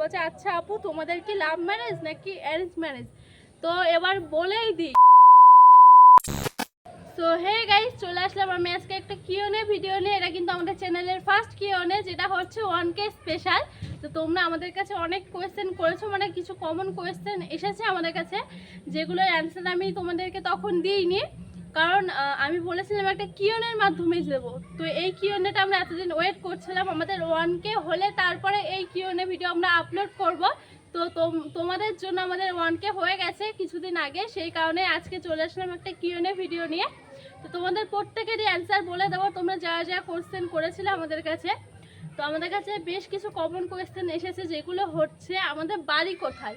বলছে আচ্ছা আপু তোমাদের কি লাভ ম্যারেজ নাকি অ্যারেঞ্জ ম্যারেজ? তো এবার বলেই দিই। সো হে গাইস, চলে আসলাম আমি আজকে একটা কিউএনএ ভিডিও নিয়ে। এটা কিন্তু আমাদের চ্যানেলের ফার্স্ট কিউএনএ, যেটা হচ্ছে 1K স্পেশাল। তো তোমরা আমাদের কাছে অনেক কোয়েশ্চেন করেছো, মানে কিছু কমন কোয়েশ্চেন এসেছে আমাদের কাছে, যেগুলোর অ্যান্সার আমি তোমাদেরকে তখন দিইনি, কারণ আমি বলেছিলাম একটা কিউএনএর মাধ্যমে দেবো। তো এই কিউএনএটা আমরা এতদিন ওয়েট করছিলাম, আমাদের 1K হলে তারপরে এই কিউএনএ ভিডিও আমরা আপলোড করব। তো তোমাদের জন্য আমাদের 1K হয়ে গেছে কিছুদিন আগে, সেই কারণে আজকে চলে আসলাম একটা কিউএনএ ভিডিও নিয়ে। তো তোমাদের প্রত্যেকেরই অ্যান্সার বলে দেবো, তোমরা যারা যারা কোয়েশ্চেন করেছিলে আমাদের কাছে। তো আমাদের কাছে বেশ কিছু কমন কোয়েশ্চেন এসেছে, যেগুলো হচ্ছে আমাদের বাড়ি কোথায়,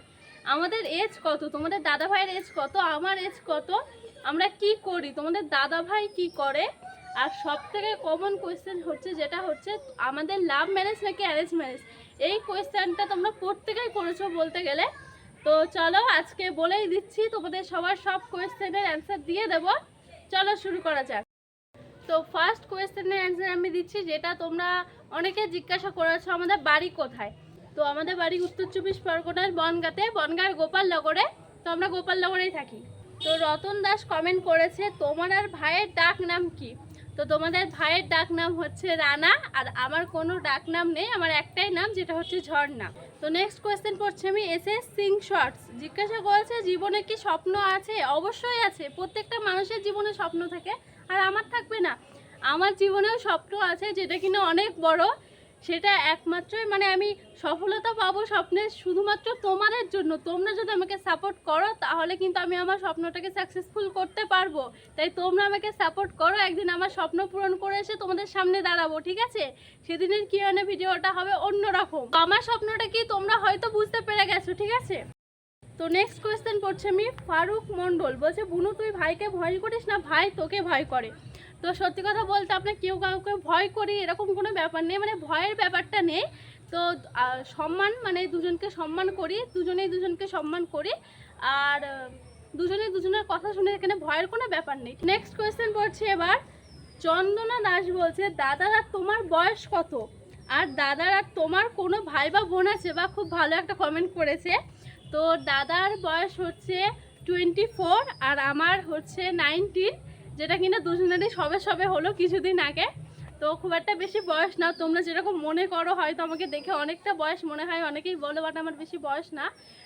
আমাদের এজ কত, তোমাদের দাদা ভাইয়ের এজ কত, আমার এজ কত, আমরা কি করি, তোমাদের দাদা ভাই কি করে, আর সব থেকে কমন কোয়েশ্চেন হচ্ছে যেটা হচ্ছে আমাদের লাভ ম্যারেজ নাকি অ্যারেঞ্জ ম্যারেজ। এই কোয়েশ্চেনটা তোমরা প্রত্যেকেই করেছো বলতে গেলে। তো চলো আজকে বলেই দিচ্ছি, তোমাদের সবার সব কোয়েশ্চেনের অ্যান্সার দিয়ে দেবো। চলো শুরু করা যাক। তো ফার্স্ট কোয়েশ্চেনের অ্যান্সার আমি দিচ্ছি, যেটা তোমরা অনেকে জিজ্ঞাসা করেছো আমাদের বাড়ি কোথায়। তো আমাদের বাড়ি উত্তর 24 পরগনার বনগাঁতে, বনগাঁর গোপালনগরে। তো আমরা গোপালনগরেই থাকি। তো রতন দাস কমেন্ট করেছে তোমার আর ভাইয়ের ডাক নাম কি? তো তোমাদের ভাইয়ের ডাক নাম হচ্ছে রানা, আর আমার কোনো ডাক নাম নেই, আমার একটাই নাম, যেটা হচ্ছে ঝর্ণা। তো নেক্সট কোয়েশ্চেন পড়ছি আমি এসএস সিং শর্টস, জিজ্ঞাসা করেছে জীবনে কি স্বপ্ন আছে? অবশ্যই আছে, প্রত্যেকটা মানুষের জীবনে স্বপ্ন থাকে, আর আমার থাকবে না? আমার জীবনেও স্বপ্ন আছে, যেটা কিনা অনেক বড়। সেটা একমাত্রই মানে আমি সফলতা পাবো স্বপ্নের শুধুমাত্র তোমাদের জন্য। তোমরা যদি আমাকে সাপোর্ট করো তাহলে কিন্তু আমি আমার স্বপ্নটাকে সাকসেসফুল করতে পারবো। তাই তোমরা আমাকে সাপোর্ট করো, একদিন আমার স্বপ্ন পূরণ করে এসে তোমাদের সামনে দাঁড়াবো, ঠিক আছে? সেদিনের কিউএনএ ভিডিওটা হবে অন্যরকম। আমার স্বপ্নটা কি তোমরা হয়তো বুঝতে পেরে গেছো, ঠিক আছে? তো নেক্সট কোয়েশ্চেন পড়ছে আমি ফারুক মণ্ডল, বলছে বুনু তুই ভাইকে ভয় করিস না ভাই তোকে ভয় করে? তো সত্যি কথা বলতে আপনার কেউ কাউকে ভয় করি এরকম কোনো ব্যাপার নেই, মানে ভয়ের ব্যাপারটা নেই। তো সম্মান, মানে দুজনকে সম্মান করি, দুজনেই দুজনকে সম্মান করি, আর দুজনেই দুজনের কথা শুনে এখানে ভয়ের কোনো ব্যাপার নেই। নেক্সট কোয়েশ্চেন পড়ছি এবার চন্দনা দাস, বলছে দাদার আর তোমার বয়স কত? আর দাদার আর তোমার কোনো ভাই বা বোন আছে? বা খুব ভালো একটা কমেন্ট করেছে। তো দাদার বয়স হচ্ছে 24 আর আমার হচ্ছে 19, যেটা কিনা দুজনেরই সবে সবে হলো কিছুদিন আগে। তো খুব একটা বেশি বয়স না, তোমরা যেরকম মনে করো, হয়তো আমাকে দেখে অনেকটা বয়স মনে হয়, অনেকেই বলো, বাট আমার বেশি বয়স না।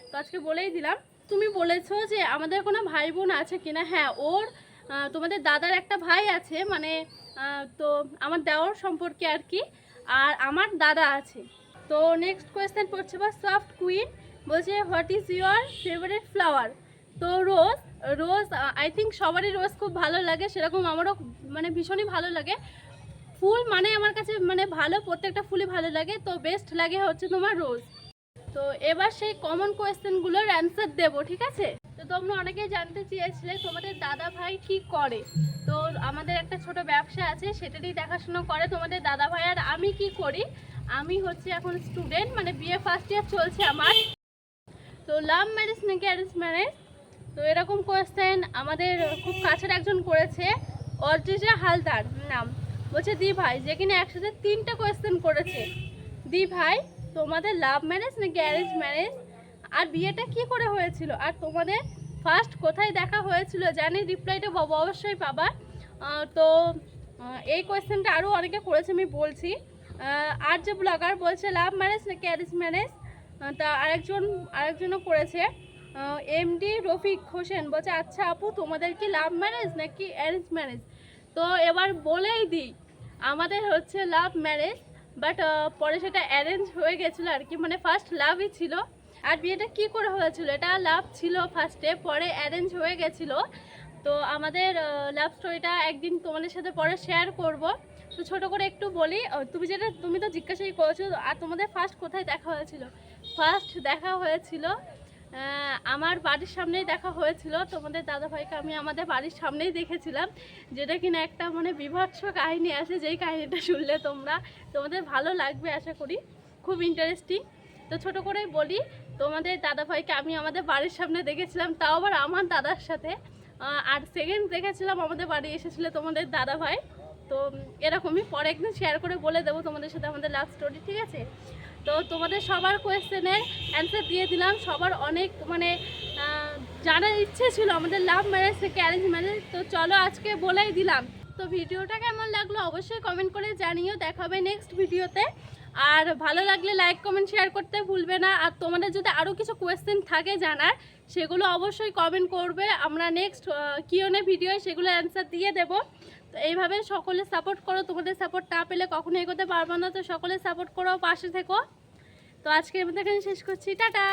তো আজকে বলেই দিলাম। তুমি বলেছো যে আমাদের কোনো ভাই বোন আছে কিনা, হ্যাঁ ওর তোমাদের দাদার একটা ভাই আছে, মানে তো আমার দেওয়ার সম্পর্কে আর কি, আর আমার দাদা আছে। তো নেক্সট কোয়েশ্চেন পড়ছে বা সফট কুইন, বলছে what is your favourite flower? তো রোজ। রোজ আই থিঙ্ক সবারই রোজ খুব ভালো লাগে, সেরকম আমারও মানে ভীষণই ভালো লাগে। ফুল মানে আমার কাছে মানে ভালো, প্রত্যেকটা ফুলই ভালো লাগে, তো বেস্ট লাগে হচ্ছে তোমার রোজ। তো এবার সেই কমন কোয়েশ্চেনগুলোর অ্যান্সার দেবো, ঠিক আছে? তো তোমরা অনেকেই জানতে চেয়েছিলে তোমাদের দাদা ভাই কি করে। তো আমাদের একটা ছোট ব্যবসা আছে, সেটারই দেখাশোনা করে তোমাদের দাদা ভাই। আর আমি কি করি, আমি হচ্ছে এখন স্টুডেন্ট, মানে বিএ ফার্স্ট ইয়ার চলছে আমার। তো লাভ ম্যারেজ নাকি অ্যারেঞ্জ ম্যারেজ? তো এরকম কোয়েশ্চেন আমাদের খুব কাছের একজন করেছে, অর্জিজা হালদার নাম, বলছে দি ভাই, যে কিনা একসাথে 3টা কোয়েশ্চেন করেছে। দি ভাই তোমাদের লাভ ম্যারেজ নাকি অ্যারেঞ্জ ম্যারেজ? আর বিয়েটা কি করে হয়েছিল? আর তোমাদের ফার্স্ট কোথায় দেখা হয়েছিল? জানি রিপ্লাইটা অবশ্যই পাবা। তো এই কোয়েশ্চেনটা আরও অনেকে করেছে, আমি বলছি। আর যে ব্লগার বলছে লাভ ম্যারেজ নাকি অ্যারেঞ্জ ম্যারেজ? তা আরেকজনও করেছে, এমডি রফিক হোসেন, বলছে আচ্ছা আপু তোমাদের কি লাভ ম্যারেজ নাকি অ্যারেঞ্জ ম্যারেজ? তো এবার বলেই দিই, আমাদের হচ্ছে লাভ ম্যারেজ, বাট পরে সেটা অ্যারেঞ্জ হয়ে গেছিলো আর কি, মানে ফার্স্ট লাভই ছিল। আর বিয়েটা কি করে হয়েছিল, এটা লাভ ছিল ফার্স্টে, পরে অ্যারেঞ্জ হয়ে গেছিলো। তো আমাদের লাভ স্টোরিটা একদিন তোমাদের সাথে পরে শেয়ার করব। তো ছোটো করে একটু বলি, তুমি তো জিজ্ঞাসাই করেছো, আর তোমাদের ফার্স্ট কোথায় দেখা হয়েছিল? ফার্স্ট দেখা হয়েছিল আমার বাড়ির সামনেই দেখা হয়েছিল। তোমাদের দাদাভাইকে আমি আমাদের বাড়ির সামনেই দেখেছিলাম, যেটা কিনা একটা মানে বিভৎস কাহিনী আছে, যেই কাহিনীটা শুনলে তোমাদের ভালো লাগবে আশা করি, খুব ইন্টারেস্টিং। তো ছোট করেই বলি, তোমাদের দাদাভাইকে আমি আমাদের বাড়ির সামনে দেখেছিলাম, তাও আবার আমার দাদার সাথে। আর সেকেন্ড দেখেছিলাম আমাদের বাড়ি এসেছিলো তোমাদের দাদাভাই। তো এরকমই পরে একদিন শেয়ার করে বলে দেবো তোমাদের সাথে আমাদের লাভ স্টোরি, ঠিক আছে? তো তোমাদের সবার কোয়েশ্চেনের অ্যান্সার দিয়ে দিলাম। সবার অনেক মানে জানার ইচ্ছে ছিল আমাদের লাভ ম্যারেজ থেকে অ্যারেঞ্জ ম্যারেজ, তো চলো আজকে বলেই দিলাম। তো ভিডিওটা কেমন লাগলো অবশ্যই কমেন্ট করে জানিও। দেখা হবে নেক্সট ভিডিওতে। আর ভালো লাগলে লাইক কমেন্ট শেয়ার করতে ভুলবে না। আর তোমাদের যদি আরও কিছু কোয়েশ্চেন থাকে জানার, সেগুলো অবশ্যই কমেন্ট করবে। আমরা নেক্সট কিউএনএ ভিডিও সেগুলো অ্যান্সার দিয়ে দেবো। তো এইভাবে সকলে সাপোর্ট করো, তোমাদের সাপোর্ট না পেলে কখনো এগোতে পারবো না। তো সকলে সাপোর্ট করো, পাশে থেকো। তো আজকের মধ্যে এখানে শেষ করছি, টাটা।